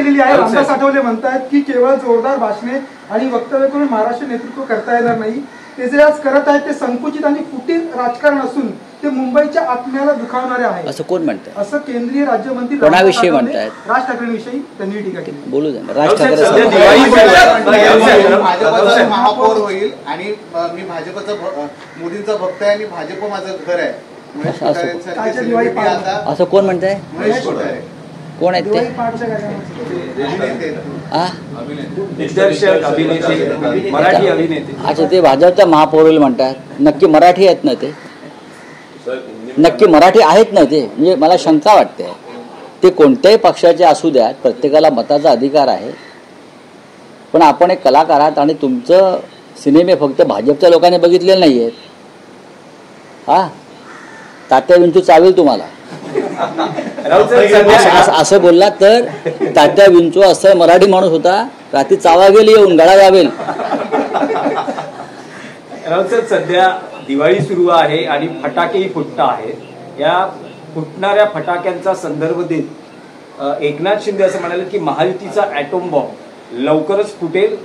केलेली आहे. रामदास आठवले म्हणतात की केवळ जोरदार भाषणे आणि वक्तव्य करून महाराष्ट्र नेतृत्व करता येणार नाही. ते जे आज करत आहेत ते संकुचित आणि फुटीर राजकारण असून ते मुंबईच्या आत्म्याला दुखावणारे आहे. असं कोण म्हणतात? असं केंद्रीय राज्यमंत्री कोणाविषयी म्हणतात? राज ठाकरेंविषयी त्यांनी टीका केली. बोलू द्या. राज ठाकरे भाजपचा महापौर होईल आणि मी भाजपचा मोदींचा भक्त आहे आणि भाजप माझं घर आहे. असं कोण म्हणताय? कोण आहेत ते? मराठी अभिनेते. अच्छा, ते भाजपच्या महापौर म्हणतात. नक्की मराठी आहेत ना ते? नक्की मराठी आहेत ना ते? म्हणजे मला शंका वाटते. ते कोणत्याही पक्षाचे असू द्यात, प्रत्येकाला मताचा अधिकार आहे. पण आपण एक कलाकार आहात आणि तुमचं सिनेमे फक्त भाजपच्या लोकांनी बघितलेले नाही आहेत. हा, तात्या विंचू चावेल तुम्हाला असं बोलला तर. तात्या विंचू असं मराठी माणूस होता, रात्री चावा गेली येऊन गळा गावेल. राऊत, सध्या दिवाळी सुरू आहे आणि फटाकेही फुटत आहेत. या फुटणाऱ्या फटाक्यांचा संदर्भ देत एकनाथ शिंदे असं म्हणाले की महायुतीचा ॲटॉम बॉम्ब लवकरच फुटेल.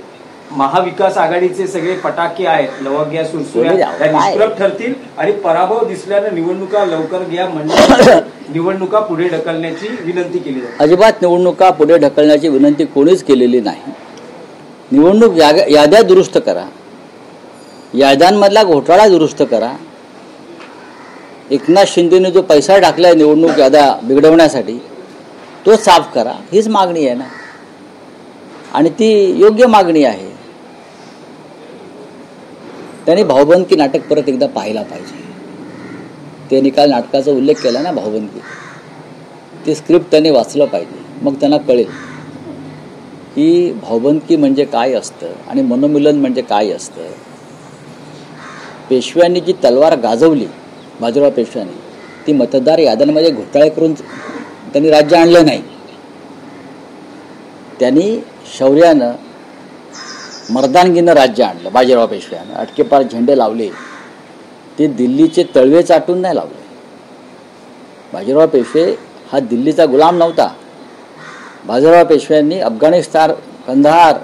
महाविकास आघाडीचे सगळे फटाके आहेत, लवंग्या सुरसुऱ्या, निष्प्रभ ठरतील आणि पराभव दिसल्यानं निवडणुका लवकर घ्या म्हणजे निवडणुका पुढे ढकलण्याची विनंती केली जाते. अजिबात निवडणुका पुढे ढकलण्याची विनंती कोणीच केलेली नाही. निवडणूक याद्या दुरुस्त करा, याद्यांमधला घोटाळा दुरुस्त करा. एकनाथ शिंदेने जो पैसा टाकलाय निवडणूक याद्या बिघडवण्यासाठी तो साफ करा, हीच मागणी आहे ना. आणि ती योग्य मागणी आहे. त्यांनी भाऊबंदकी नाटक परत एकदा पाहायला पाहिजे. ते निकाल नाटकाचा उल्लेख केला ना, भाऊबंदकी, ते स्क्रिप्ट त्यांनी वाचलं पाहिजे. मग त्यांना कळेल की भाऊबंदकी म्हणजे काय असतं आणि मनोमिलन म्हणजे काय असतं. पेशव्यांनी जी तलवार गाजवली, बाजीराव पेशव्यांनी, ती मतदार याद्यांमध्ये घोटाळे करून त्यांनी राज्य आणलं नाही. त्यांनी शौर्यानं मर्दानगीनं राज्य आणलं. बाजीराव पेशव्यानं अटकेपार झेंडे लावले, ते दिल्लीचे तळवे चाटून नाही लावले. बाजीराव पेशवे हा दिल्लीचा गुलाम नव्हता. बाजीराव पेशव्यांनी अफगाणिस्तान, कंधार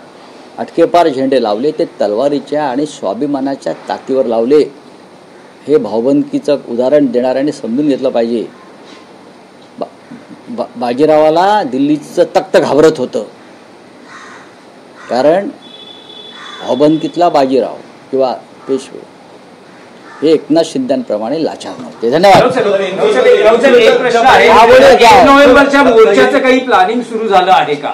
अटकेपार झेंडे लावले, ते तलवारीच्या आणि स्वाभिमानाच्या ताकदीवर लावले. हे भाऊबंदकीचं उदाहरण देणाऱ्यांनी समजून घेतलं पाहिजे. बाजीरावाला दिल्लीचं तख्त घाबरत होतं, कारण भाऊबंदकीतला बाजीराव किंवा पेशवे हे एकनाथ शिंद्यांप्रमाणे लाचार नव्हते. धन्यवाद. नोव्हेंबरच्या मोर्चाचं काही प्लॅनिंग सुरू झालं आहे का?